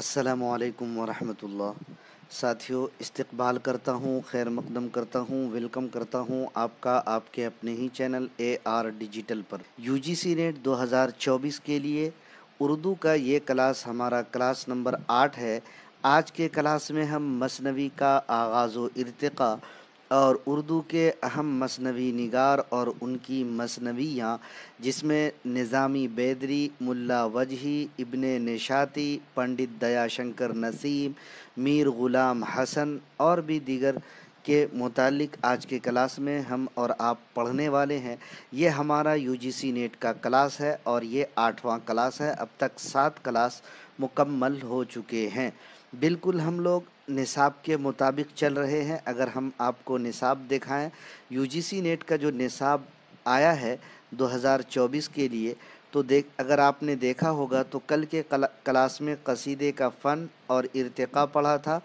अस्सलामुअलैकुम वरहमतुल्लाह। साथियों, इस्तकबाल करता हूँ, खैर मकदम करता हूँ, वेलकम करता हूँ आपका आपके अपने ही चैनल AR डिजिटल पर। UGC नेट 2024 के लिए उर्दू का ये क्लास हमारा क्लास नंबर 8 है। आज के क्लास में हम मसनवी का आगाज़ व इर्तिक़ा और उर्दू के अहम मसनवी निगार और उनकी मसनवियाँ, जिसमें निज़ामी बैदरी, मुल्ला वजही, इब्ने निशाती, पंडित दयाशंकर नसीम, मीर ग़ुलाम हसन और भी दीगर के मुतालिक आज के क्लास में हम और आप पढ़ने वाले हैं। ये हमारा UGC नेट का क्लास है और ये 8वां क्लास है। अब तक 7 क्लास मुकम्मल हो चुके हैं। बिल्कुल हम लोग निसाब के मुताबिक चल रहे हैं। अगर हम आपको निसाब दिखाएं, UGC नेट का जो निसाब आया है 2024 के लिए, तो अगर आपने देखा होगा तो कल के क्लास में कसीदे का फ़न और इर्तिक़ा पढ़ा था।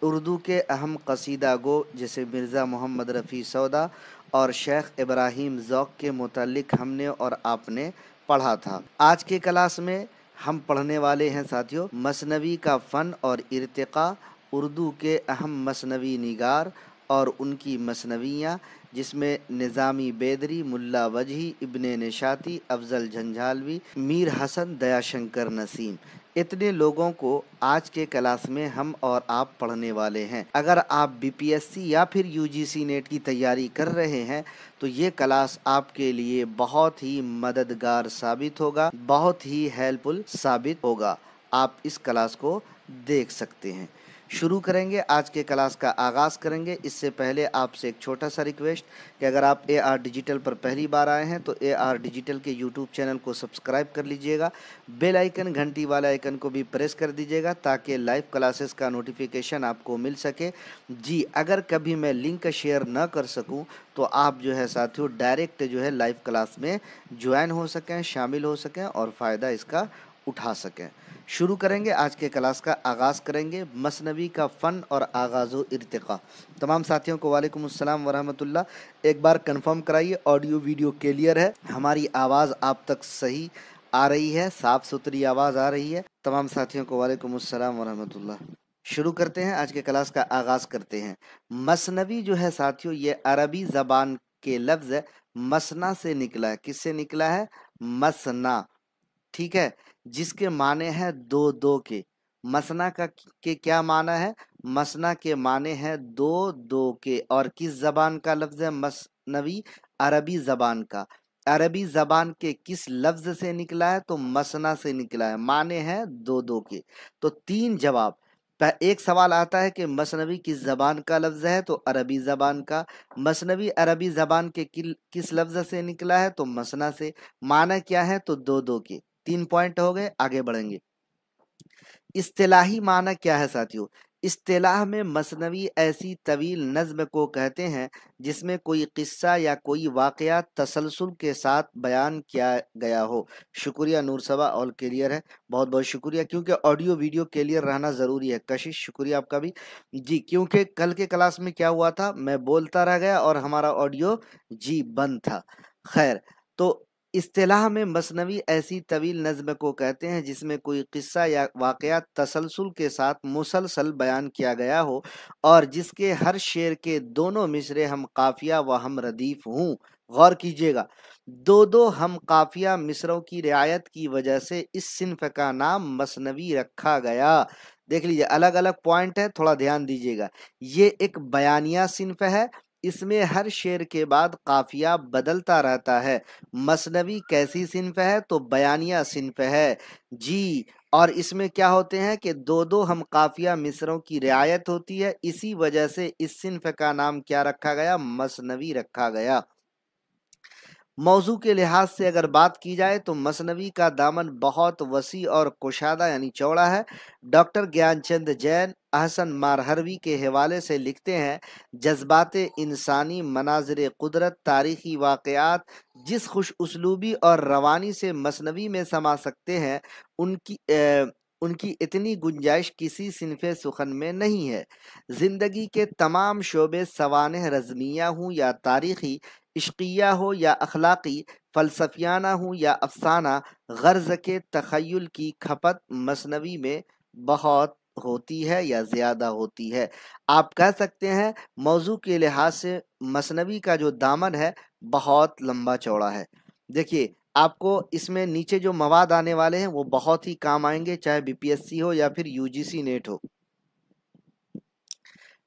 उर्दू के अहम कसीदा गो जैसे मिर्ज़ा मोहम्मद रफ़ी सौदा और शेख इब्राहिम ज़ौक़ के मुतालिक हमने और आपने पढ़ा था। आज के क्लास में हम पढ़ने वाले हैं साथियों मसनवी का फ़न और इर्तिक़ा, उर्दू के अहम मसनवी निगार और उनकी मसनवियाँ, जिसमें निज़ामी बैदरी, मुल्ला वजही, इब्ने निशाती, अफजल झंझालवी, मीर हसन, दयाशंकर नसीम, इतने लोगों को आज के क्लास में हम और आप पढ़ने वाले हैं। अगर आप BPSC या फिर UGC नेट की तैयारी कर रहे हैं तो ये क्लास आपके लिए बहुत ही मददगार साबित होगा, बहुत ही हेल्पफुल साबित होगा। आप इस क्लास को देख सकते हैं। शुरू करेंगे, आज के क्लास का आगाज़ करेंगे। इससे पहले आपसे एक छोटा सा रिक्वेस्ट कि अगर आप AR डिजिटल पर पहली बार आए हैं तो AR डिजिटल के YouTube चैनल को सब्सक्राइब कर लीजिएगा, बेल आइकन घंटी वाला आइकन को भी प्रेस कर दीजिएगा ताकि लाइव क्लासेस का नोटिफिकेशन आपको मिल सके। जी, अगर कभी मैं लिंक शेयर न कर सकूं तो आप जो है साथियों डायरेक्ट जो है लाइव क्लास में ज्वाइन हो सकें, शामिल हो सकें और फ़ायदा इसका उठा सकें। शुरू करेंगे, आज के क्लास का आगाज़ करेंगे मसनवी का फ़न और आगाज़ व इर्तिक़ा। तमाम साथियों को वालेकुम अस्सलाम वरहमतुल्लाह। एक बार कंफर्म कराइए ऑडियो वीडियो क्लियर है, हमारी आवाज़ आप तक सही आ रही है, साफ़ सुथरी आवाज़ आ रही है। तमाम साथियों को वालेकुम अस्सलाम वरहमतुल्लाह। शुरू करते हैं, आज के क्लास का आगाज़ करते हैं। मसनवी जो है साथियों ये अरबी ज़बान के लफ्ज़ मसना से निकला है। किससे निकला है? मसना, ठीक है, जिसके माने हैं दो दो के। मसना का के क्या माना है? मसना के माने हैं दो दो के। और किस जबान का लफ्ज है मसनवी? अरबी जबान का। अरबी जबान के किस लफ्ज से निकला है? तो मसना से निकला है, माने हैं दो दो के। तो 3 जवाब। एक सवाल आता है कि मसनवी किस जबान का लफ्ज है? तो अरबी जबान का। मसनवी अरबी जबान के किस लफ्ज से निकला है? तो मसना से। माना क्या है? तो दो दो के। 3 पॉइंट हो गए, आगे बढ़ेंगे। इस्तिलाही माना क्या है साथियों? इस्तिलाह में मसनवी ऐसी तवील नज़्म को कहते हैं जिसमें कोई किस्सा या कोई वाक़या तसलसल के साथ बयान किया गया हो। शुक्रिया नूर सबा, ऑल क्लियर है, बहुत बहुत शुक्रिया, क्योंकि ऑडियो वीडियो क्लियर रहना ज़रूरी है। कशिश, शुक्रिया आपका भी जी, क्योंकि कल के क्लास में क्या हुआ था, मैं बोलता रह गया और हमारा ऑडियो जी बंद था। खैर, तो इस्तिलाह में मसनवी ऐसी तवील नज़्म को कहते हैं जिसमें कोई किस्सा या वाक़या तसलसल के साथ मुसलसल बयान किया गया हो और जिसके हर शेर के दोनों मिसरे हम काफिया व हम रदीफ हों। गौर कीजिएगा, दो दो हम काफिया मिसरों की रियायत की वजह से इस सिन्फ का नाम मसनवी रखा गया। देख लीजिए, अलग अलग पॉइंट है, थोड़ा ध्यान दीजिएगा। ये एक बयानिया सिन्फ है, इसमें हर शेर के बाद काफिया बदलता रहता है। मसनवी कैसी सिन्फ है? तो बयानिया सिन्फ है जी। और इसमें क्या होते हैं कि दो दो हम काफिया मिसरों की रियायत होती है, इसी वजह से इस सिन्फ का नाम क्या रखा गया? मसनवी रखा गया। मौजू के लिहाज से अगर बात की जाए तो मसनवी का दामन बहुत वसी और कुशादा यानी चौड़ा है। डॉक्टर ज्ञानचंद जैन अहसन मारहरवी के हवाले से लिखते हैं, जज्बात इंसानी, मनाज़िर कुदरत, तारीख़ी वाक़यात जिस खुश उसलूबी और रवानी से मसनवी में समा सकते हैं उनकी इतनी गुंजाइश किसी सिन्फ़े सुखन में नहीं है। ज़िंदगी के तमाम शोबे सवानह रज़मिया हूँ या तारीख़ी, इश्किया हो या अखलाकी, फ़लसफ़ियाना हो या अफ़साना, गर्ज़ के तख़य्युल की खपत मसनवी में بہت ہوتی ہے یا زیادہ ہوتی ہے۔ آپ کہہ سکتے ہیں موضوع کے لحاظ سے مثنوی کا جو دامن ہے بہت لمبا چوڑا ہے۔ دیکھیے آپ کو اس میں نیچے جو مواد آنے والے ہیں وہ بہت ہی کام آئیں گے، چاہے بی پی ایس سی ہو یا پھر یو جی سی نیٹ ہو،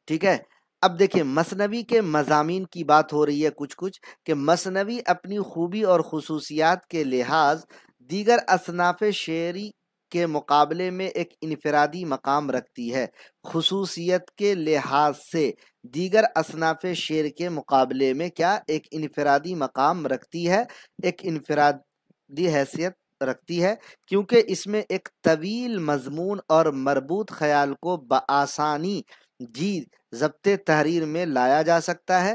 ٹھیک ہے۔ اب دیکھیں مثنوی کے مضامین کی بات ہو رہی ہے کچھ کہ مثنوی اپنی خوبی اور خصوصیات کے لحاظ دیگر اصناف شعری کے مقابلے میں ایک انفرادی مقام رکھتی ہے۔ خصوصیت کے لحاظ سے دیگر اصناف شعر کے مقابلے میں کیا ایک انفرادی مقام رکھتی ہے، ایک انفرادی حیثیت رکھتی ہے، کیونکہ اس میں ایک طویل مضمون اور مربوط خیال کو بآسانی جی ضبط تحریر میں لایا جا سکتا ہے۔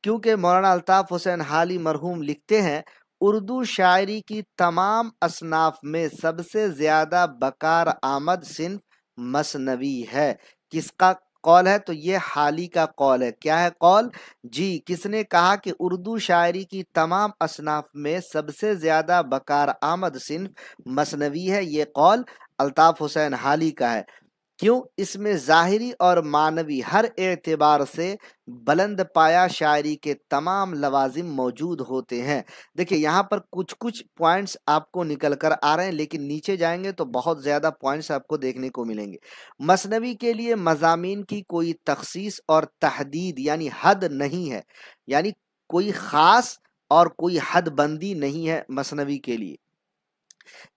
کیونکہ مولانا الطاف حسین حالی مرحوم لکھتے ہیں اردو شاعری کی تمام اصناف میں سب سے زیادہ بکار آمد صنف مثنوی ہے۔ کس کا قول ہے؟ تو یہ حالی کا قول ہے۔ کیا ہے قول؟ جی کس نے کہا کہ اردو شاعری کی تمام اصناف میں سب سے زیادہ بکار آمد صنف مثنوی ہے؟ یہ قول الطاف حسین حالی کا ہے۔ کیوں؟ اس میں ظاہری اور معنوی ہر اعتبار سے بلند پایا شاعری کے تمام لوازم موجود ہوتے ہیں۔ دیکھیں یہاں پر کچھ پوائنٹس آپ کو نکل کر آ رہے ہیں، لیکن نیچے جائیں گے تو بہت زیادہ پوائنٹس آپ کو دیکھنے کو ملیں گے۔ مثنوی کے لیے مضامین کی کوئی تخصیص اور تحدید یعنی حد نہیں ہے، یعنی کوئی خاص اور کوئی حد بندی نہیں ہے مثنوی کے لیے۔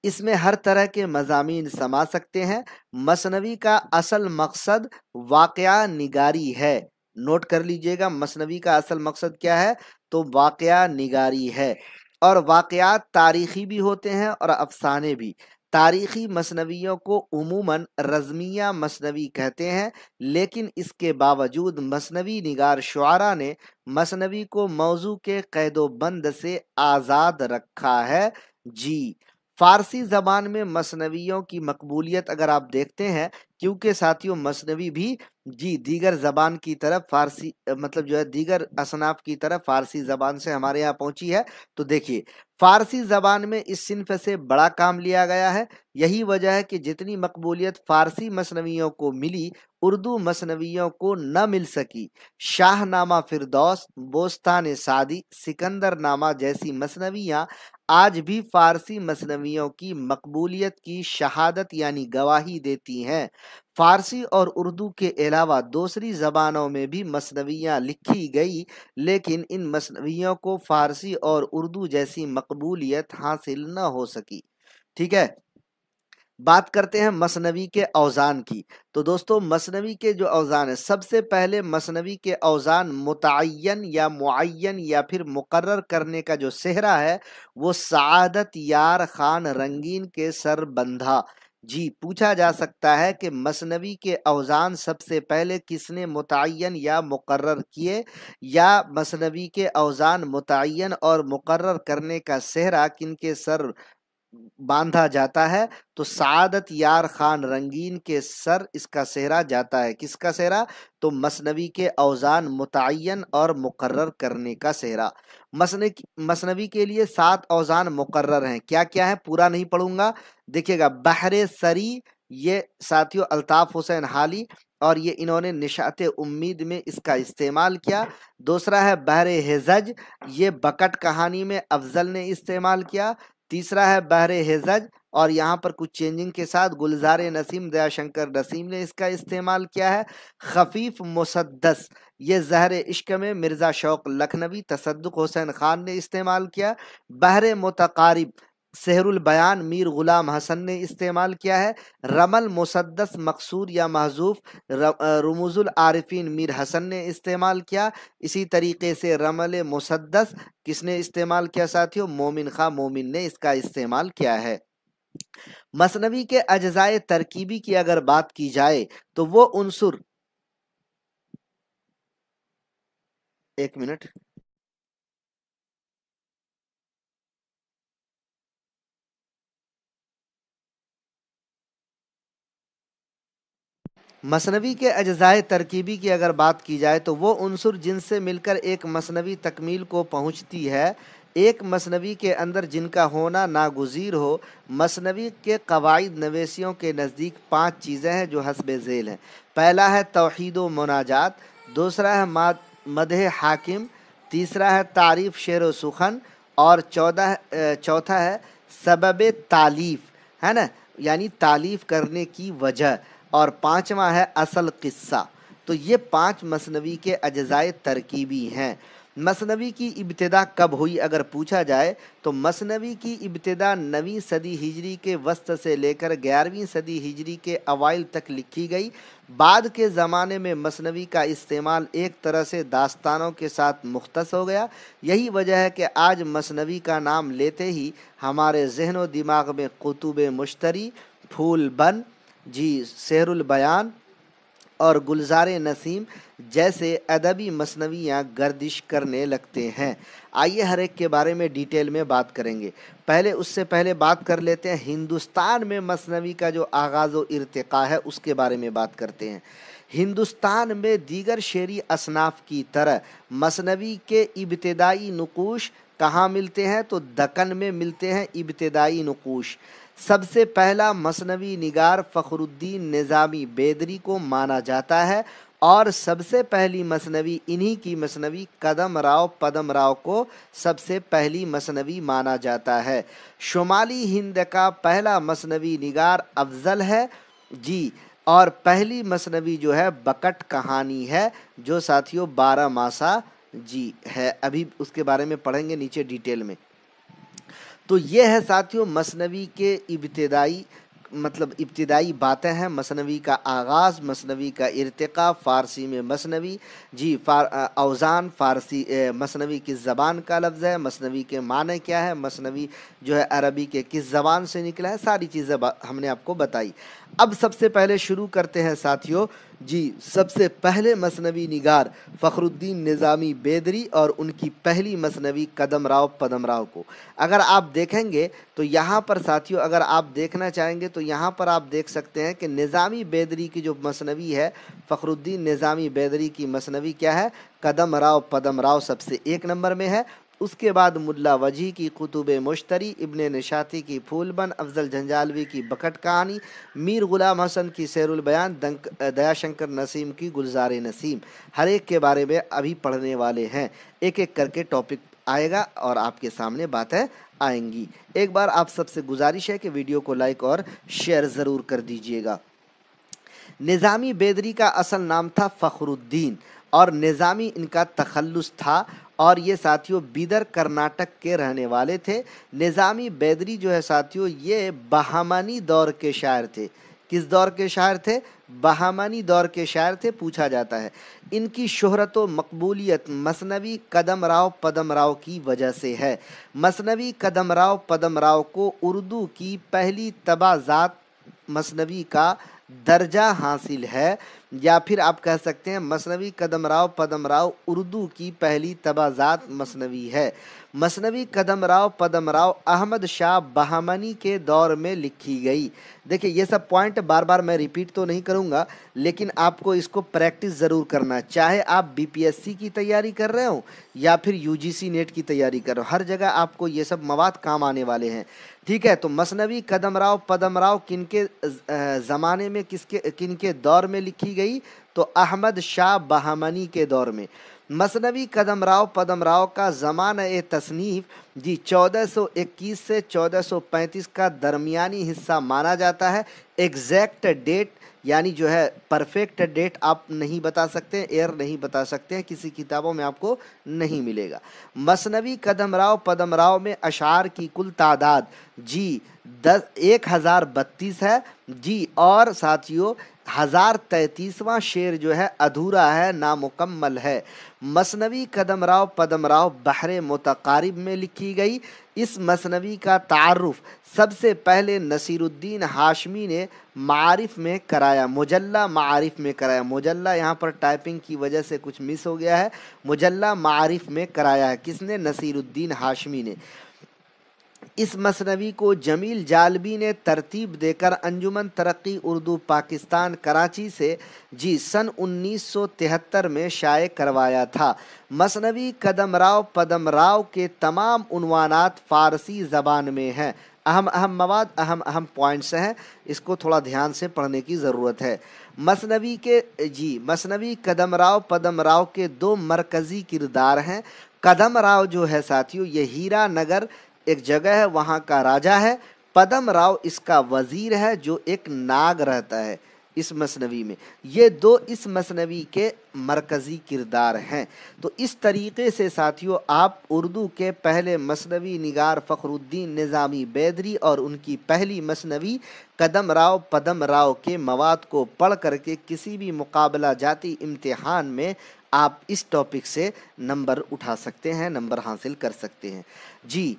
اس میں ہر طرح کے مضامین سما سکتے ہیں۔ مثنوی کا اصل مقصد واقعہ نگاری ہے۔ نوٹ کر لیجئے گا مثنوی کا اصل مقصد کیا ہے؟ تو واقعہ نگاری ہے، اور واقعات تاریخی بھی ہوتے ہیں اور افسانے بھی۔ تاریخی مثنویوں کو عموماً رزمیہ مثنوی کہتے ہیں، لیکن اس کے باوجود مثنوی نگار شعراء نے مثنوی کو موضوع کے قید و بند سے آزاد رکھا ہے۔ جی فارسی زبان میں مثنویوں کی مقبولیت اگر آپ دیکھتے ہیں، کیونکہ ساتھیوں مثنوی بھی جی دیگر زبان کی طرف فارسی مطلب جو ہے دیگر اصناف کی طرف فارسی زبان سے ہمارے یہاں پہنچی ہے، تو دیکھیے فارسی زبان میں اس صنف سے بڑا کام لیا گیا ہے۔ یہی وجہ ہے کہ جتنی مقبولیت فارسی مثنویوں کو ملی اردو مثنویوں کو نہ مل سکی۔ شاہ نامہ فردوس، بوستان سعدی، سکندر نامہ جیسی مثنویاں آج بھی فارسی مثنویوں کی مقبولیت کی شہادت یعنی گواہی دیتی ہیں۔ فارسی اور اردو کے علاوہ دوسری زبانوں میں بھی مثنویاں لکھی گئی، لیکن ان مثنویوں کو فارسی اور اردو جیسی مقبولیت حاصل نہ ہو سکی۔ ٹھیک ہے، بات کرتے ہیں مثنوی کے اوزان کی۔ تو دوستو مثنوی کے جو اوزان ہیں، سب سے پہلے مثنوی کے اوزان متعین یا معین یا پھر مقرر کرنے کا جو صحرا ہے وہ سعادت یار خان رنگین کے سر بندھا۔ جی پوچھا جا سکتا ہے کہ مثنوی کے اوزان سب سے پہلے کس نے متعین یا مقرر کیے، یا مثنوی کے اوزان متعین اور مقرر کرنے کا صحرا کن کے سر باندھا جاتا ہے؟ تو سعادت یار خان رنگین کے سر اس کا صحرا جاتا ہے۔ کس کا صحرا؟ تو مثنوی کے اوزان متعین اور مقرر کرنے کا صحرا۔ مثنوی کے لیے 7 اوزان مقرر ہیں۔ کیا کیا ہے؟ پورا نہیں پڑھوں گا، دیکھیے گا۔ بحر سری، یہ ساتھیوں الطاف حسین حالی اور یہ انہوں نے نشاط امید میں اس کا استعمال کیا۔ دوسرا ہے بحر ہزج، یہ بکٹ کہانی میں افضل نے استعمال کیا۔ تیسرا ہے بحر ہزج، اور یہاں پر کچھ چینجنگ کے ساتھ گلزار نسیم دیا شنکر نسیم نے اس کا استعمال کیا ہے۔ خفیف مسدس، یہ زہر عشق میں مرزا شوق لکھنوی تصدق حسین خان نے استعمال کیا۔ بحر متقارب، سحر البیان میر غلام حسن نے استعمال کیا ہے۔ رمل مسدس مقصور یا محذوف، رموز العارفین میر حسن نے استعمال کیا۔ اسی طریقے سے رمل مسدس کس نے استعمال کیا ساتھیوں؟ مومن خاں مومن نے اس کا استعمال کیا ہے۔ مثنوی کے اجزائے ترکیبی کی اگر بات کی جائے تو وہ عنصر، ایک منٹ، مثنوی کے اجزائے ترکیبی کی اگر بات کی جائے تو وہ عنصر جن سے مل کر ایک مثنوی تکمیل کو پہنچتی ہے ایک مصنوی کے اندر جن کا ہونا ناگزیر ہو۔ مصنوی کے قواعد نویسیوں کے نزدیک 5 چیزیں ہیں جو حسب ذیل ہیں۔ پہلا ہے توحید و مناجات، دوسرا ہے مدح حاکم، تیسرا ہے تعریف شعر و سخن، اور چوتھا ہے سبب تالیف، ہے نا، یعنی تالیف کرنے کی وجہ، اور پانچواں ہے اصل قصہ۔ تو یہ 5 مثنوی کے اجزائے ترکیبی ہیں۔ مثنوی کی ابتدا کب ہوئی اگر پوچھا جائے تو مثنوی کی ابتدا 9ویں صدی ہجری کے وسط سے لے کر 11ویں صدی ہجری کے اوائل تک لکھی گئی۔ بعد کے زمانے میں مثنوی کا استعمال ایک طرح سے داستانوں کے ساتھ مختص ہو گیا۔ یہی وجہ ہے کہ آج مثنوی کا نام لیتے ہی ہمارے ذہن و دماغ میں کتب مشتری، پھول بند، سحر البیان اور گلزار نسیم جیسے ادبی مثنویاں گردش کرنے لگتے ہیں۔ آئیے ہر ایک کے بارے میں ڈیٹیل میں بات کریں گے۔ اس سے پہلے بات کر لیتے ہیں ہندوستان میں مثنوی کا جو آغاز و ارتقاء ہے اس کے بارے میں بات کرتے ہیں۔ ہندوستان میں دیگر شعری اصناف کی طرح مثنوی کے ابتدائی نقوش کہاں ملتے ہیں تو دکن میں ملتے ہیں ابتدائی نقوش۔ سب سے پہلا مثنوی نگار فخر الدین نظامی بیدری کو مانا جاتا ہے، اور سب سے پہلی مثنوی انہی کی مثنوی کدم راؤ پدم راؤ کو سب سے پہلی مثنوی مانا جاتا ہے۔ شمالی ہند کا پہلا مثنوی نگار افضل ہے، اور پہلی مثنوی جو ہے بکٹ کہانی ہے جو ساتھیوں 12 ماسا ہے۔ ابھی اس کے بارے میں پڑھیں گے نیچے ڈیٹیل میں۔ تو یہ ہے ساتھیوں مثنوی کے ابتدائی باتیں ہیں۔ مثنوی کا آغاز، مثنوی کا ارتقاء، فارسی میں مثنوی، اوزان فارسی مثنوی کس زبان کا لفظ ہے، مثنوی کے معنی کیا ہے، مثنوی جو ہے عربی کے کس زبان سے نکلا ہے، ساری چیزیں ہم نے آپ کو بتائی۔ اب سب سے پہلے شروع کرتے ہیں ساتھیوں، سب سے پہلے مثنوی نگار فخر الدین نظامی بیدری اور ان کی پہلی مثنوی قدم راؤ پدم راؤ کو اگر آپ دیکھیں گے تو یہاں پر ساتھیوں اگر آپ دیکھنا چاہیں گے تو یہاں پر آپ دیکھ سکتے ہیں کہ نظامی بیدری کی جو مثنوی ہے، فخر الدین نظامی بیدری کی مثنوی کیا ہے، قدم راؤ پدم راؤ سب سے 1 نمبر میں ہے۔ اس کے بعد ملا وجی کی کتب مشتری، ابن نشاطی کی پھول بند، افضل جھنجھالوی کی بکٹ کہانی، میر غلام حسن کی سحر البیان، دیا شنکر نسیم کی گلزار نسیم، ہر ایک کے بارے میں ابھی پڑھنے والے ہیں۔ ایک ایک کر کے ٹاپک آئے گا اور آپ کے سامنے باتیں آئیں گی۔ ایک بار آپ سب سے گزارش ہے کہ ویڈیو کو لائک اور شیئر ضرور کر دیجئے گا۔ نظامی بیدری کا اصل نام تھا فخر الدین، اور نظامی ان کا تخلص تھا، اور یہ ساتھیوں بیدر کرناٹک کے رہنے والے تھے۔ نظامی بیدری جو ہے ساتھیوں یہ بہمنی دور کے شاعر تھے۔ کس دور کے شاعر تھے؟ بہمنی دور کے شاعر تھے، پوچھا جاتا ہے۔ ان کی شہرت و مقبولیت مثنوی قدم راؤ پدم راؤ کی وجہ سے ہے۔ مثنوی قدم راؤ پدم راؤ کو اردو کی پہلی طبع ذات مثنوی کا درجہ حاصل ہے، یا پھر آپ کہہ سکتے ہیں مثنوی قدم راؤ پدم راؤ اردو کی پہلی طبع ذات مثنوی ہے۔ مثنوی قدم راؤ پدم راؤ احمد شاہ بہمنی کے دور میں لکھی گئی۔ دیکھیں یہ سب پوائنٹ بار بار میں ریپیٹ تو نہیں کروں گا، لیکن آپ کو اس کو پریکٹس ضرور کرنا ہے، چاہے آپ BPSC کی تیاری کر رہے ہوں یا پھر UGC نیٹ کی تیاری کر رہے ہو، ہر جگہ آپ کو یہ سب مواد کام آنے والے ہیں۔ ٹھیک ہے، تو مثنوی قدم راؤ پدم راؤ کن کے زمانے میں کن کے دور میں لکھی گئی تو احمد شاہ بہمنی کے دور میں۔ مثنوی قدم راؤ پدم راؤ کا زمانہ تصنیف 1421 سے 1435 کا درمیانی حصہ مانا جاتا ہے۔ ایگزیکٹ ڈیٹ یعنی جو ہے پرفیکٹ ڈیٹ آپ نہیں بتا سکتے، ایئر نہیں بتا سکتے ہیں، کسی کتابوں میں آپ کو نہیں ملے گا۔ مثنوی قدم راؤ پدم راؤ میں اشعار کی کل تعداد 1032 ہے اور ساتھیوں 1033واں شعر جو ہے ادھورا ہے، نامکمل ہے۔ مثنوی قدم راؤ پدم راؤ بحر متقارب میں لکھی گئی۔ اس مثنوی کا تعارف سب سے پہلے نصیر الدین ہاشمی نے معارف میں کرایا، مجلہ معارف میں کرایا۔ مجلہ یہاں پر ٹائپنگ کی وجہ سے کچھ مس ہو گیا ہے، مجلہ معارف میں کرایا ہے، کس نے؟ نصیر الدین ہاشمی نے۔ इस मसनवी को जमील जालबी ने तरतीब देकर अंजुमन तरक्की उर्दू पाकिस्तान कराची से सन 1973 में शाये करवाया था। मसनवी कदमराव पदमराव के तमाम उन्वानात फ़ारसी ज़बान में हैं। अहम अहम मवाद, अहम अहम पॉइंट्स हैं, इसको थोड़ा ध्यान से पढ़ने की ज़रूरत है। मसनवी कदमराव पदमराव के दो मरकज़ी किरदार हैं। कदमराव जो है साथियों, ये हीरा नगर एक जगह है, वहाँ का राजा है। पदमराव इसका वज़ीर है जो एक नाग रहता है इस मसनवी में। ये दो इस मसनवी के मरकज़ी किरदार हैं। तो इस तरीक़े से साथियों आप उर्दू के पहले मसनवी निगार फ़खरुद्दीन निज़ामी बैदरी और उनकी पहली मसनवी कदमराव पदमराव के मवाद को पढ़ करके किसी भी मुकाबला जाती इम्तिहान में आप इस टॉपिक से नंबर उठा सकते हैं, नंबर हासिल कर सकते हैं। जी,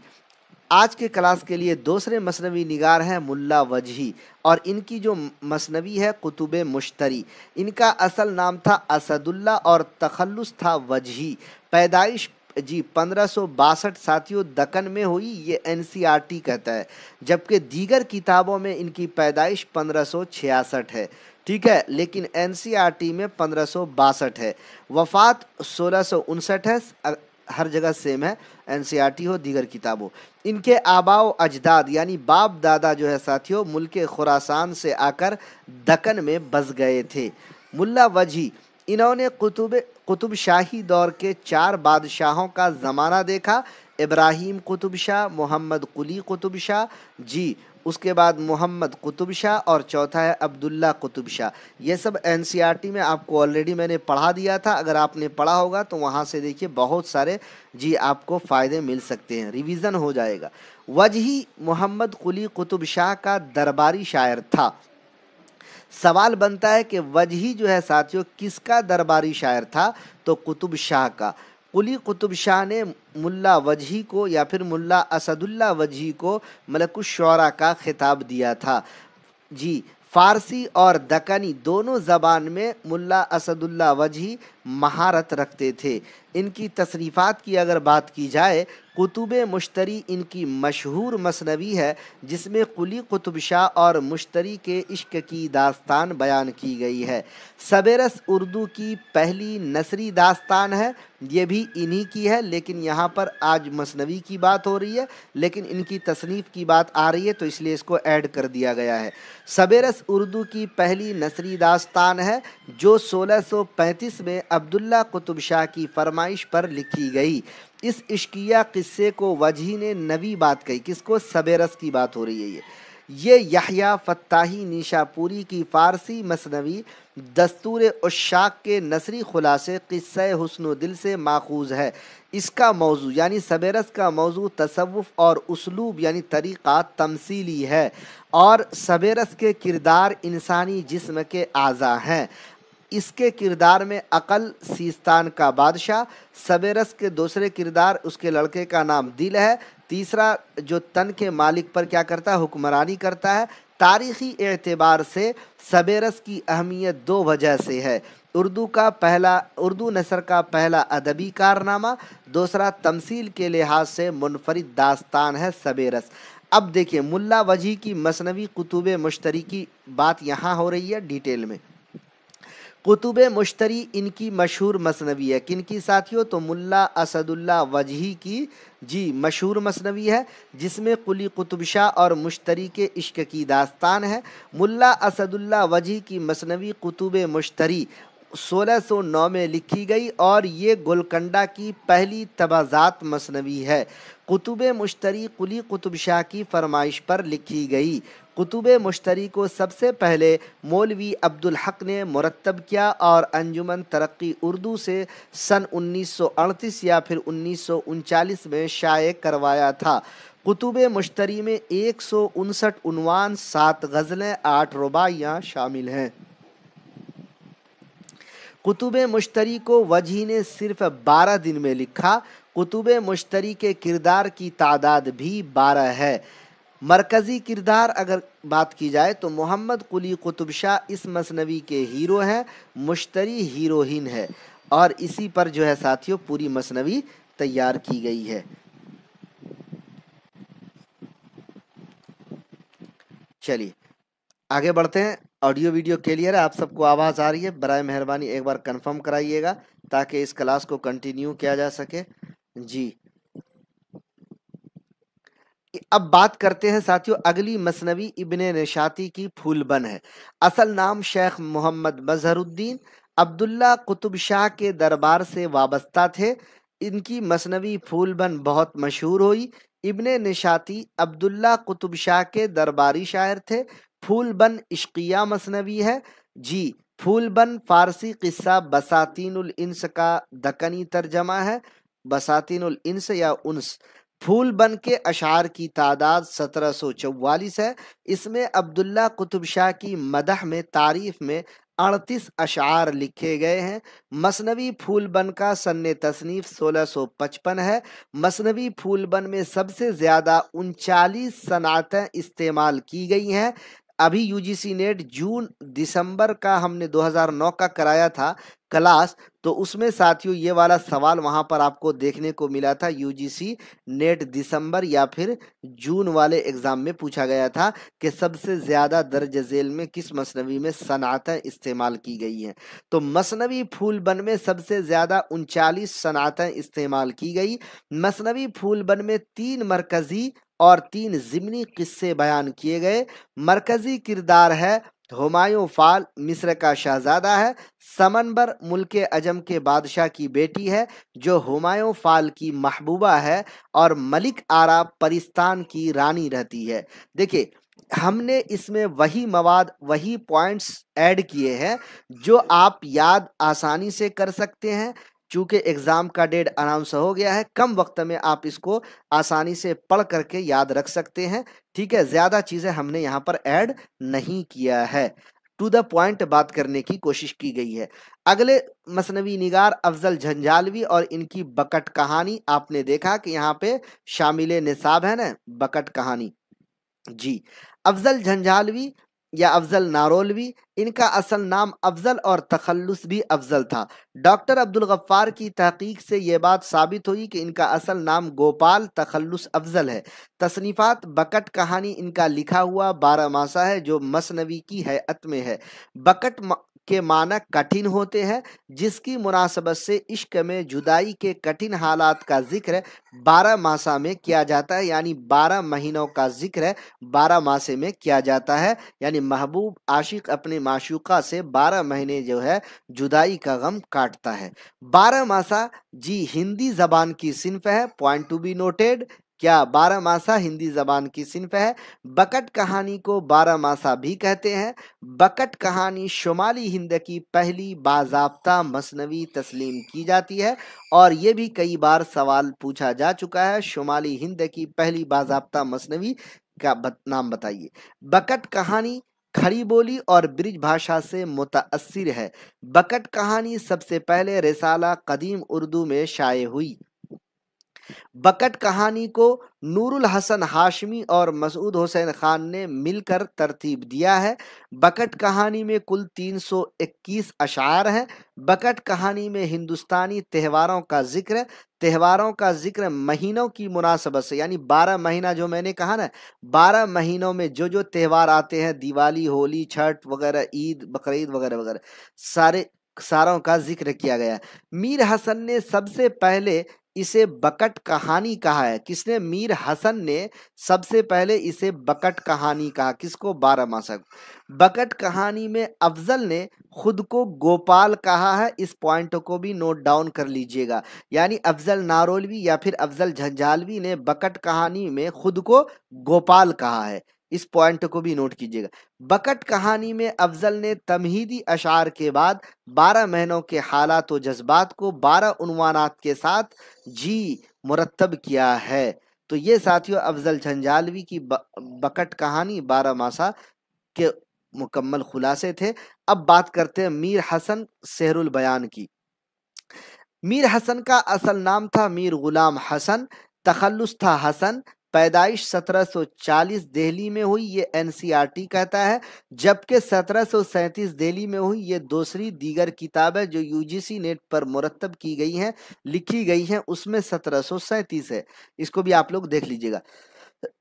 आज के क्लास के लिए दूसरे मसनवी निगार हैं मुल्ला वजही, और इनकी जो मसनवी है कुतुब मुश्तरी। इनका असल नाम था असदुल्ला और तखल्लुस था वजही। पैदाइश 1562 साथियों दक्कन में हुई, ये NCERT कहता है, जबकि दीगर किताबों में इनकी पैदाइश 1566 है। ठीक है, लेकिन NCERT में 1562 है। वफ़ात 1659 है। हर जगह सेम है, NCERT हो दीगर किताबों। इनके आबाओ अजदाद यानी बाप दादा जो है साथियों मुल्क खुरासान से आकर दक्कन में बस गए थे। मुल्ला वजही इन्होंने कुतुब शाही दौर के 4 बादशाहों का ज़माना देखा। इब्राहिम कुतुब शाह, मोहम्मद कुली कुतुब शाह, उसके बाद मोहम्मद कुतुब शाह, और चौथा है अब्दुल्ला कुतुब शाह। ये सब NCERT में आपको ऑलरेडी मैंने पढ़ा दिया था। अगर आपने पढ़ा होगा तो वहाँ से देखिए बहुत सारे आपको फ़ायदे मिल सकते हैं, रिवीज़न हो जाएगा। वजही मोहम्मद कुली कुतुब शाह का दरबारी शायर था। सवाल बनता है कि वजही जो है साथियों किसका दरबारी शायर था? तो कुतुब शाह का। कुली कुतुब शाह ने मुल्ला वजही को या फिर मुल्ला असदुल्ला वजही को मलकुश्शौरा का खिताब दिया था। फ़ारसी और दक्कनी दोनों ज़बान में मुल्ला असदुल्ला वजही महारत रखते थे। इनकी तसरीफ़ात की अगर बात की जाए, कुतुब मुश्तरी इनकी मशहूर मसनवी है जिसमें कुली कुतुब शाह और मुश्तरी के इश्क की दास्तान बयान की गई है। सबेरस उर्दू की पहली नसरी दास्तान है, ये भी इन्हीं की है, लेकिन यहाँ पर आज मसनवी की बात हो रही है, लेकिन इनकी तसनीफ़ की बात आ रही है तो इसलिए इसको ऐड कर दिया गया है। सबेरस उर्दू की पहली नसरी दास्तान है जो 1635 में अब्दुल्ला कुतुब शाह की फरमाइश पर लिखी गई। इस इश्किया किस्से को वजही ने नवी बात कही। किसको? सबेरस की बात हो रही है। ये यहया फत्ताही निशापुरी की फ़ारसी मसनवी दस्तूर उश्शाक के नसरी खुलासे क़िस्सा हुस्न दिल से माखूज़ है। इसका मौजू यानी सबेरस का मौजू तसव्वुफ़ और उसलूब यानी तरीक़ा तमसीली है, और सबेरस के किरदार इंसानी जिस्म के आज़ा हैं। इसके किरदार में अकल सीस्तान का बादशाह, सबेरस के दूसरे किरदार उसके लड़के का नाम दिल है, तीसरा जो तन के मालिक पर क्या करता है? हुक्मरानी करता है। तारीख़ी एतबार से सबेरस की अहमियत 2 वजह से है। उर्दू नसर का पहला अदबी कारनामा, दूसरा तमसील के लिहाज से मुनफरिद दास्तान है सबेरस। अब देखिए मुल्ला वजही की मसनवी कुतुब मुश्तरी की बात यहाँ हो रही है डिटेल में। कुतुब मुश्तरी इनकी मशहूर मसनवी है। किनकी साथियों? तो मुल्ला असदुल्ला वजही की मशहूर मसनवी है जिसमें कुली कुतुब शाह और मुश्तरी के इश्क की दास्तान है। मुल्ला असदुल्ला वजही की मसनवी कुतुब मुश्तरी 1609 में लिखी गई और ये गोलकंडा की पहली तबाज़ात मसनवी है। कुतुब मुश्तरी कुली कुतुब शाह की फरमाइश पर लिखी गई। कुतुब मुश्तरी को सबसे पहले मौलवी अब्दुल हक ने मुरत्तब किया और अंजुमन तरक्की उर्दू से सन 1938 या फिर 1939 में शाये करवाया था। कुतुब मुश्तरी में 159 उन्वान, 7 गज़लें, 8 रुबाइयाँ शामिल हैं। कुतुब मुश्तरी को वजही ने सिर्फ 12 दिन में लिखा। कुतुब मुश्तरी के किरदार की तादाद भी 12 है। मरकज़ी किरदार अगर बात की जाए तो मोहम्मद कुली कुतुब शाह इस मसनवी के हीरो हैं, मुश्तरी हीरोइन है, और इसी पर जो है साथियों पूरी मसनवी तैयार की गई है। चलिए आगे बढ़ते हैं। ऑडियो वीडियो क्लियर है, आप सबको आवाज़ आ रही है? बराए मेहरबानी एक बार कंफर्म कराइएगा ताकि इस क्लास को कंटिन्यू किया जा सके। जी, अब बात करते हैं साथियों, अगली मसनवी इब्ने निशाती की फूलबन है। असल नाम शेख मोहम्मद मजहरुद्दीन अब्दुल्ला कुतुब शाह के दरबार से वाबस्ता थे। इनकी मसनवी फूलबन बहुत मशहूर हुई। इब्ने निशाती अब्दुल्ला कुतुब शाह के दरबारी शायर थे। फूलबन इश्किया मसनवी है। जी, फूलबन फारसी किस्सा बसातीनुल इंस का दक्कनी तर्जमा है। बसातीनुल इंस या उन्स। फूल बन के अशार की तादाद 1744 है। इसमें अब्दुल्ला कुतुब शाह की मदह में तारीफ में 38 अशार लिखे गए हैं। मसनवी फूल बन का सन्ने तसनीफ 1655 है। मसनवी फूल बन में सबसे ज्यादा 39 सनातें इस्तेमाल की गई हैं। अभी यूजीसी नेट जून दिसंबर का हमने 2009 का कराया था क्लास, तो उसमें साथियों ये वाला सवाल वहां पर आपको देखने को मिला था। यूजीसी नेट दिसंबर या फिर जून वाले एग्जाम में पूछा गया था कि सबसे ज्यादा दर्ज झेल में किस मसनवी में सनातें इस्तेमाल की गई हैं। तो मसनवी फूलबन में सबसे ज्यादा 39 सनातें इस्तेमाल की गई। मसनवी फूलबन में 3 मरकजी और 3 ज़िमनी किस्से बयान किए गए। मरकजी किरदार है हुमायूं फाल, मिस्र का शहजादा है। समनबर मुल्क अजम के बादशाह की बेटी है जो हुमायूं फाल की महबूबा है, और मलिक आराब परिस्तान की रानी रहती है। देखिए, हमने इसमें वही मवाद वही पॉइंट्स ऐड किए हैं जो आप याद आसानी से कर सकते हैं। चूंकि एग्जाम का डेट अनाउंस हो गया है, कम वक्त में आप इसको आसानी से पढ़ करके याद रख सकते हैं। ठीक है, ज्यादा चीजें हमने यहाँ पर ऐड नहीं किया है, टू द पॉइंट बात करने की कोशिश की गई है। अगले मसनवी निगार अफजल झंझालवी और इनकी बकट कहानी, आपने देखा कि यहाँ पे शामिल निसाब है ना बकट कहानी। जी, अफजल झंझालवी या अफजल नारोलवी, इनका असल नाम अफजल और तखल्लुस भी अफजल था। डॉक्टर अब्दुल गफ्फार की तहकीक से यह बात साबित हुई कि इनका असल नाम गोपाल तखल्लुस अफजल है। तसनीफात बकट कहानी इनका लिखा हुआ 12 मासा है जो मसनवी की हैअत में है। बकट के मानक कठिन होते हैं, जिसकी मुनासबत से इश्क में जुदाई के कठिन हालात का जिक्र 12 मासा में किया जाता है, यानी 12 महीनों का जिक्र 12 मासे में किया जाता है। यानी महबूब आशिक अपने माशूका से 12 महीने जो है जुदाई का गम काटता है। 12 मासा जी हिंदी जबान की सिन्फ है, पॉइंट टू बी नोटेड। क्या 12 मासा हिंदी जबान की सिन्फ है? बकट कहानी को 12 मासा भी कहते हैं। बकट कहानी शुमाली हिंद की पहली बाज़ाब्ता मसनवी तस्लीम की जाती है, और ये भी कई बार सवाल पूछा जा चुका है, शुमाली हिंद की पहली बाज़ाब्ता मसनवी का नाम बताइए। बकट कहानी खड़ी बोली और ब्रिज भाषा से मुताअस्सिर है। बकट कहानी सबसे पहले रिसाला कदीम उर्दू में शाये हुई। बकट कहानी को नूरुल हसन हाशमी और मसूद हुसैन खान ने मिलकर तरतीब दिया है। बकट कहानी में कुल 321 अशार हैं। बकट कहानी में हिंदुस्तानी त्योहारों का जिक्र महीनों की मुनासबत से, यानी 12 महीना जो मैंने कहा ना, 12 महीनों में जो जो त्यौहार आते हैं, दिवाली, होली, छठ वगैरह, ईद, बकरीद वगैरह वगैरह, सारों का जिक्र किया गया। मीर हसन ने सबसे पहले इसे बकट कहानी कहा है। किसने? मीर हसन ने सबसे पहले इसे बकट कहानी कहा। किसको? 12 मासा। बकट कहानी में अफजल ने खुद को गोपाल कहा है। इस पॉइंट को भी नोट डाउन कर लीजिएगा। यानी अफजल नारोलवी या फिर अफजल झंझालवी ने बकट कहानी में खुद को गोपाल कहा है। इस पॉइंट को भी नोट कीजिएगा। बकट कहानी में अफजल ने तमहीदी अशार के बाद 12 महीनों के हालात व जज्बात को 12 उन्वानात के साथ जी मुरतब किया है। तो ये साथियों अफजल झंझालवी की बकट कहानी 12 मासा के मुकम्मल खुलासे थे। अब बात करते हैं मीर हसन सेहरुल बयान की। मीर हसन का असल नाम था मीर गुलाम हसन, तखल्लुस था हसन। पैदाइश 1740 दिल्ली में हुई, ये एनसीईआरटी कहता है, जबकि 1737 दिल्ली में हुई। ये दूसरी दीगर किताब है जो यूजीसी नेट पर मुरतब की गई हैं, लिखी गई हैं, उसमें 1737 है। इसको भी आप लोग देख लीजिएगा।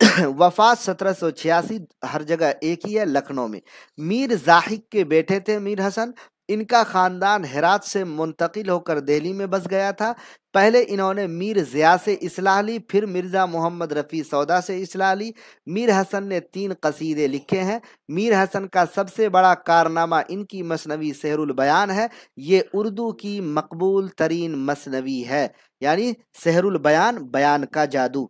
वफात 1786, हर जगह एक ही है, लखनऊ में। मीर जाहिक के बेटे थे मीर हसन। इनका खानदान हेरात से मुंतकिल होकर दिल्ली में बस गया था। पहले इन्होंने मीर ज़िया से इस्लाह ली, फिर मिर्ज़ा मोहम्मद रफ़ी सौदा से इस्लाह ली। मीर हसन ने 3 कसीदे लिखे हैं। मीर हसन का सबसे बड़ा कारनामा इनकी मसनवी सेहरुल बयान है। ये उर्दू की मकबूल तरीन मसनवी है, यानी सेहरुल बयान, बयान का जादू।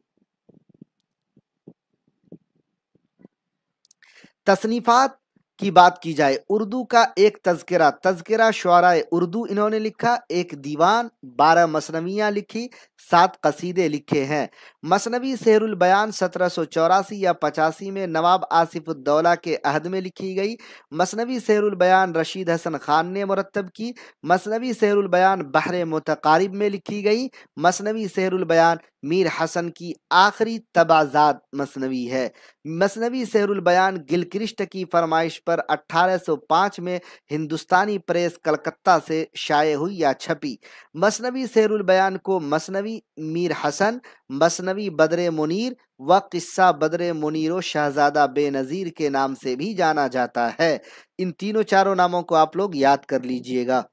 तसनीफात की बात की जाए, उर्दू का एक तज़किरा, तज़किरा शुअराए उर्दू इन्होंने लिखा, एक दीवान, 12 मसनवियाँ लिखी, 7 कसीदे लिखे हैं। मसनवी सेहरुल बयान 1784 या 85 में नवाब आसिफुद्दौला के अहद में लिखी गई। मसनवी सेहरुल बयान रशीद हसन खान ने मुरत्तब की। मसनवी सेहरुल बयान बहरे मुतकारिब में लिखी गई। मसनवी सेहरुल बयान मीर हसन की आखिरी तबाजात मसनवी है। मसनवी सेहरुल बयान गिलक्रिस्ट की फरमाइश पर 1805 में हिंदुस्तानी प्रेस कलकत्ता से शाये हुई या छपी। मसनवी सेहरुल बयान को मसनवी मीर हसन, मसनवी बदरे मुनीर व किस्सा बदरे मुनीर व शहजादा बेनज़ीर के नाम से भी जाना जाता है। इन तीनों चारों नामों को आप लोग याद कर लीजिएगा।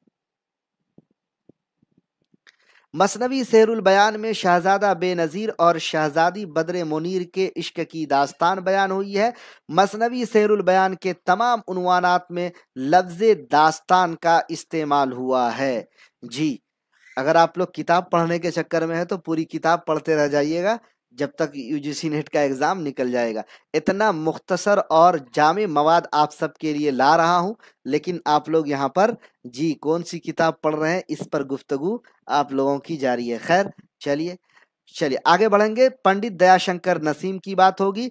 मसनवी सेहरुल बयान में शहजादा बेनज़ीर और शहजादी बदरे मुनीर के इश्क की दास्तान बयान हुई है। मसनवी सेहरुल बयान के तमाम उन्वानात में लफ्ज़ दास्तान का इस्तेमाल हुआ है। जी, अगर आप लोग किताब पढ़ने के चक्कर में है तो पूरी किताब पढ़ते रह जाइएगा जब तक यूजीसी नेट का एग्जाम निकल जाएगा। इतना मुख्तसर और जामे मवाद आप सबके लिए ला रहा हूं, लेकिन आप लोग यहाँ पर जी कौन सी किताब पढ़ रहे हैं इस पर गुफ्तगू आप लोगों की जारी है। खैर चलिए चलिए आगे बढ़ेंगे। पंडित दयाशंकर नसीम की बात होगी।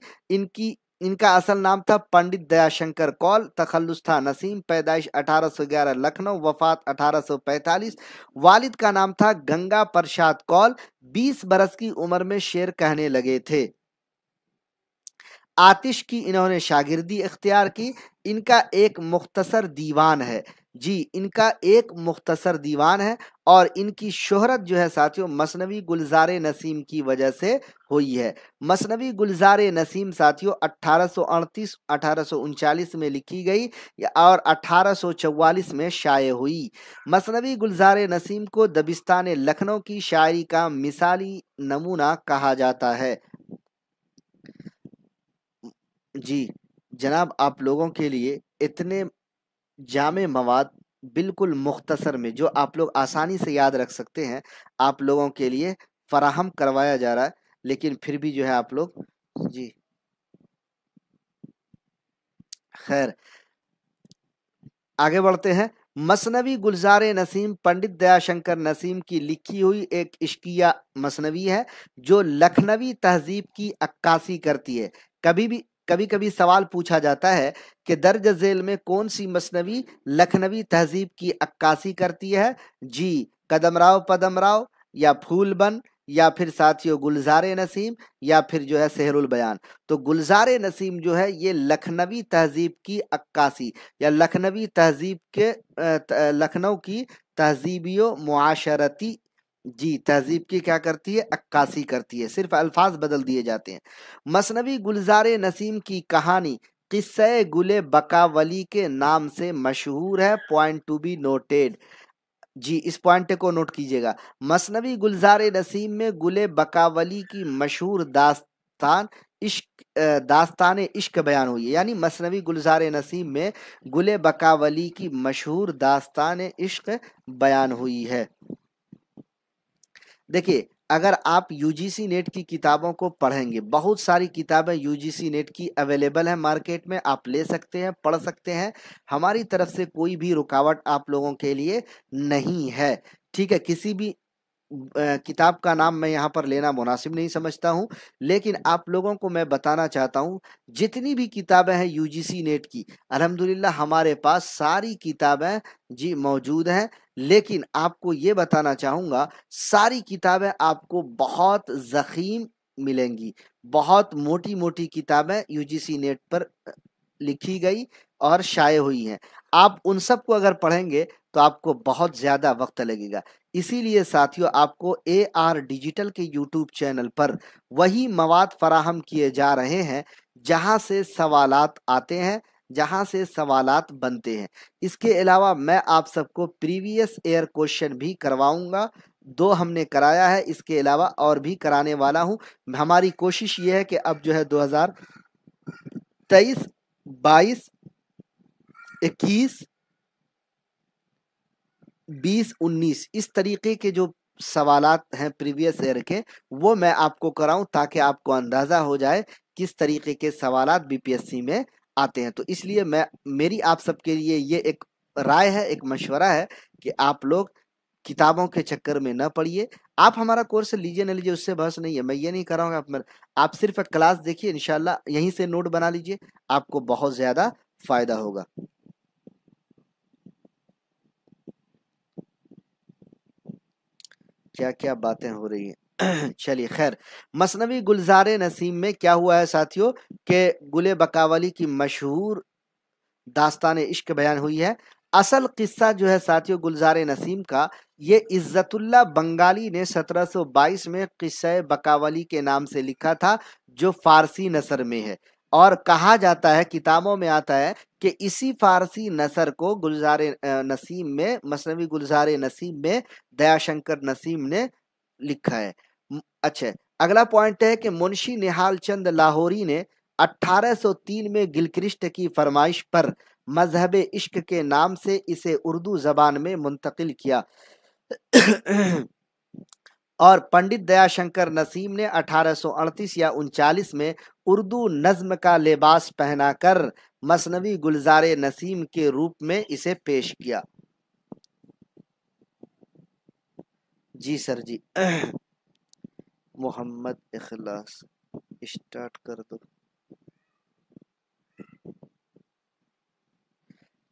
इनका असल नाम था पंडित दयाशंकर कौल, तखल्लुस था नसीम, पैदाइश 1811 लखनऊ, वफात 1845। वालिद का नाम था गंगा प्रसाद कौल। 20 बरस की उम्र में शेर कहने लगे थे। आतिश की इन्होंने शागिर्दी इख्तियार की। इनका एक मुख्तसर दीवान है। जी, इनका एक मुख्तसर दीवान है और इनकी शोहरत जो है साथियों मसनवी गुलजार नसीम की वजह से हुई है। मसनवी गुलजार नसीम साथियों 1838 1839 में लिखी गई और 1844 में शाये हुई। मसनवी गुलजार नसीम को दबिस्तान लखनऊ की शायरी का मिसाली नमूना कहा जाता है। जी जनाब, आप लोगों के लिए इतने जामे मवाद बिल्कुल मुख्तसर में जो आप लोग आसानी से याद रख सकते हैं आप लोगों के लिए फराहम करवाया जा रहा है, लेकिन फिर भी जो है आप लोग जी खैर आगे बढ़ते हैं। मसनवी गुलजार नसीम पंडित दयाशंकर नसीम की लिखी हुई एक इश्किया मसनवी है जो लखनवी तहजीब की अक्कासी करती है। कभी कभी सवाल पूछा जाता है कि दर्ज झेल में कौन सी मसनवी लखनवी तहजीब की अक्कासी करती है। जी, कदमराव पदमराव या फूलबन या फिर साथियों गुलजार नसीम या फिर जो है सेहरुल बयान। तो गुलजार नसीम जो है ये लखनवी तहजीब की अक्कासी या लखनवी तहजीब के लखनऊ की तहजीबियो मुआशरती जी तहजीब की क्या करती है, अक्कासी करती है, सिर्फ अल्फाज बदल दिए जाते हैं। मसनवी गुलजार नसीम की कहानी किस्से गुले बकावली के नाम से मशहूर है। Point to be noted. जी, इस पॉइंट को नोट कीजिएगा। मसनवी गुलजार नसीम में गुले बकावली की मशहूर दास्तान इश्क बयान हुई है, यानी मसनवी गुलजार नसीम में गुले बकावली की मशहूर दास्तान इश्क बयान हुई है। देखिए, अगर आप यूजीसी नेट की किताबों को पढ़ेंगे, बहुत सारी किताबें यूजीसी नेट की अवेलेबल है मार्केट में, आप ले सकते हैं, पढ़ सकते हैं। हमारी तरफ से कोई भी रुकावट आप लोगों के लिए नहीं है। ठीक है, किसी भी किताब का नाम मैं यहाँ पर लेना मुनासिब नहीं समझता हूँ, लेकिन आप लोगों को मैं बताना चाहता हूँ जितनी भी किताबें हैं यूजीसी नेट की अल्हम्दुलिल्लाह हमारे पास सारी किताबें जी मौजूद हैं। लेकिन आपको ये बताना चाहूँगा सारी किताबें आपको बहुत ज़ख़ीम मिलेंगी। बहुत मोटी मोटी किताबें यूजीसी नेट पर लिखी गई और शाये हुई हैं। आप उन सब को अगर पढ़ेंगे तो आपको बहुत ज़्यादा वक्त लगेगा। इसीलिए साथियों आपको AR डिजिटल के यूट्यूब चैनल पर वही मवाद फराहम किए जा रहे हैं जहां से सवालात आते हैं, जहां से सवालात बनते हैं। इसके अलावा मैं आप सबको प्रीवियस ईयर क्वेश्चन भी करवाऊंगा। 2 हमने कराया है, इसके अलावा और भी कराने वाला हूं। हमारी कोशिश ये है कि अब जो है 2023, 22, 21, 20, 19 इस तरीके के जो सवालात हैं प्रीवियस ईयर के, वो मैं आपको कराऊं ताकि आपको अंदाजा हो जाए किस तरीके के सवालात बीपीएससी में आते हैं। तो इसलिए मेरी आप सबके लिए ये एक राय है, एक मशवरा है कि आप लोग किताबों के चक्कर में न पड़िए। आप हमारा कोर्स लीजिए न लीजिए उससे बहस नहीं है, मैं ये नहीं कर रहा हूँ। आप सिर्फ क्लास देखिए, इंशाल्लाह यहीं से नोट बना लीजिए, आपको बहुत ज्यादा फायदा होगा। क्या क्या बातें हो रही हैं। चलिए खैर, मसनवी गुलजारे नसीम में क्या हुआ है साथियों के गुले बकावली की मशहूर दास्तान इश्क बयान हुई है। असल किस्सा जो है साथियों गुलजारे नसीम का, ये इज्जतुल्लाह बंगाली ने 1722 में किस्सा बकावली के नाम से लिखा था, जो फारसी नसर में है। और कहा जाता है, किताबों में आता है कि इसी फारसी नसर को गुलजारे नसीम में, मसनवी गुलजारे नसीम में दयाशंकर नसीम ने लिखा है। अच्छा, अगला पॉइंट है कि मुंशी निहाल चंद लाहौरी ने 1803 में गिलक्रिस्ट की फरमाइश पर मजहब इश्क के नाम से इसे उर्दू जबान में मुंतकिल किया। और पंडित दयाशंकर नसीम ने 1838 या 39 में उर्दू नज्म का लिबास पहनाकर मसनवी गुलजारे नसीम के रूप में इसे पेश किया। जी सर जी। मोहम्मद इखलास स्टार्ट कर दो।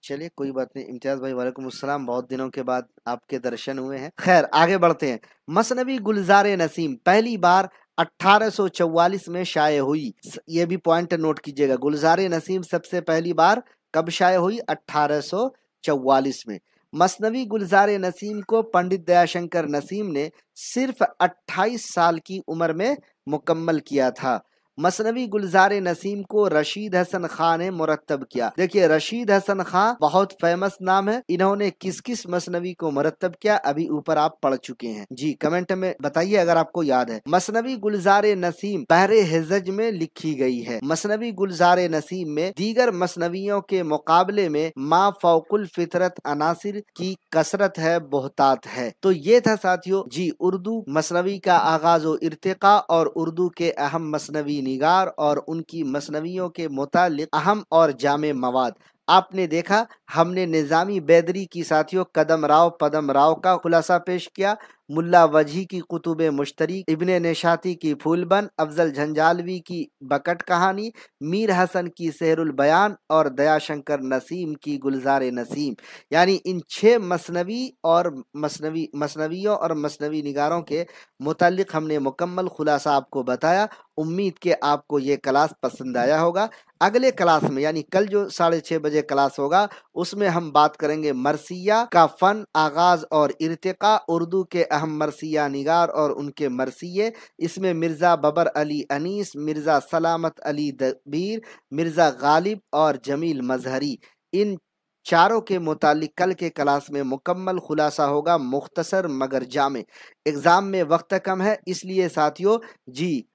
चलिए कोई बात नहीं। इम्तियाज भाई वालेकुम अस्सलाम, बहुत दिनों के बाद आपके दर्शन हुए हैं। खैर आगे बढ़ते हैं। मसनवी गुलजारे नसीम पहली बार 1844 में शाये हुई। ये भी पॉइंट नोट कीजिएगा, गुलजारे नसीम सबसे पहली बार कब शाये हुई? 1844 में। मसनवी गुलजारे नसीम को पंडित दयाशंकर नसीम ने सिर्फ 28 साल की उम्र में मुकम्मल किया था। मसनवी गुलजारे नसीम को रशीद हसन खान ने मुरत्तब किया। देखिए रशीद हसन खान बहुत फेमस नाम है, इन्होंने किस किस मसनवी को मुरत्तब किया अभी ऊपर आप पढ़ चुके हैं। जी कमेंट में बताइए अगर आपको याद है। मसनवी गुलजारे नसीम बहरे हिजज में लिखी गई है। मसनवी गुलजारे नसीम में दीगर मसनवियों के मुकाबले में मा फौकुल फितरत अनासिर की कसरत है, बोहतात है। तो ये था साथियों जी उर्दू मसनवी का आगाज व इर्तिका और उर्दू के अहम मसनवी निगार और उनकी मसनवियों के मुतालिक अहम और जामे मवाद। आपने देखा हमने निजामी बैदरी की साथियों कदम राव पदम राव का खुलासा पेश किया, मुल्ला वजी की कुतुब मुश्तरी, इब्ने नेशाती की फूलबन, अफजल झंझालवी की बकट कहानी, मीर हसन की सहरुल बयान और दयाशंकर नसीम की गुलजारे नसीम। यानी इन 6 मसनवी और मसनवियों और मसनवी निगारों के मुतालिक हमने मुकम्मल खुलासा आपको बताया। उम्मीद के आपको ये क्लास पसंद आया होगा। अगले क्लास में यानी कल जो 6:30 बजे क्लास होगा उसमें हम बात करेंगे मरसिया का फन, आगाज और इर्तिका, उर्दू के अहम मरसिया निगार और उनके मरसिये। इसमें मिर्जा बबर अली अनीस, मिर्जा सलामत अली दबीर, मिर्जा गालिब और जमील मजहरी, इन चारों के मुतालिक कल के क्लास में मुकम्मल खुलासा होगा, मुख्तसर मगर जामे। एग्जाम में वक्त कम है इसलिए साथियों जी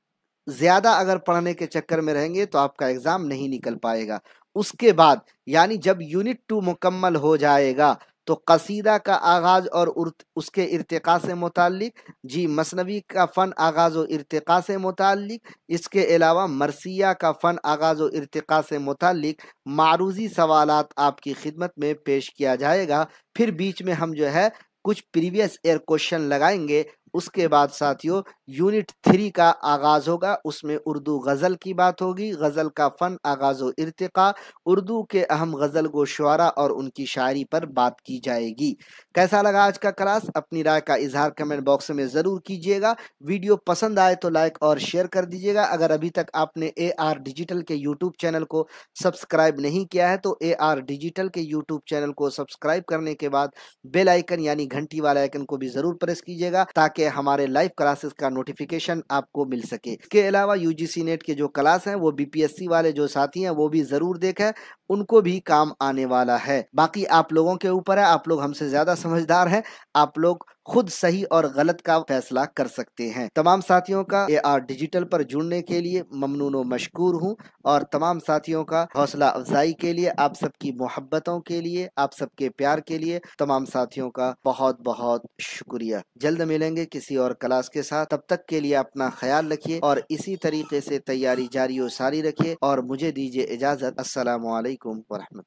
ज्यादा अगर पढ़ने के चक्कर में रहेंगे तो आपका एग्जाम नहीं निकल पाएगा। उसके बाद यानी जब यूनिट 2 मुकम्मल हो जाएगा तो कसीदा का आगाज और उसके इर्तिका से मुतालिक, जी मसनवी का फन आगाज और इर्तिका से मुतालिक, इसके अलावा मरसिया का फन आगाज और इर्तिका से मुतालिक मारूजी सवालात आपकी खिदमत में पेश किया जाएगा। फिर बीच में हम जो है कुछ प्रीवियस ईयर क्वेश्चन लगाएंगे उसके बाद साथियों यूनिट 3 का आगाज होगा। उसमें उर्दू गज़ल की बात होगी, गज़ल का फ़न आगाज़ व इर्तिक़ा, उर्दू के अहम गज़ल गो शुअरा और उनकी शायरी पर बात की जाएगी। कैसा लगा आज का क्लास? अपनी राय का इजहार कमेंट बॉक्स में ज़रूर कीजिएगा। वीडियो पसंद आए तो लाइक और शेयर कर दीजिएगा। अगर अभी तक आपने AR डिजिटल के यूट्यूब चैनल को सब्सक्राइब नहीं किया है तो AR डिजिटल के यूट्यूब चैनल को सब्सक्राइब करने के बाद बेल आइकन यानी घंटी वाला आइकन को भी जरूर प्रेस कीजिएगा ताकि हमारे लाइव क्लासेस का नोटिफिकेशन आपको मिल सके। इसके अलावा UGC नेट के जो क्लास हैं वो BPSC वाले जो साथी हैं वो भी जरूर देखें, उनको भी काम आने वाला है। बाकी आप लोगों के ऊपर है, आप लोग हमसे ज्यादा समझदार हैं, आप लोग खुद सही और गलत का फैसला कर सकते हैं। तमाम साथियों का AR डिजिटल पर जुड़ने के लिए ममनून व मशकूर हूँ और तमाम साथियों का हौसला अफजाई के लिए, आप सबकी मोहब्बतों के लिए, आप सबके प्यार के लिए तमाम साथियों का बहुत बहुत शुक्रिया। जल्द मिलेंगे किसी और क्लास के साथ, तब तक के लिए अपना ख्याल रखिए और इसी तरीके से तैयारी जारी और सारी रखिए और मुझे दीजिए इजाजत। अस्सलामु अलैकुम व रहमतुल्लाह।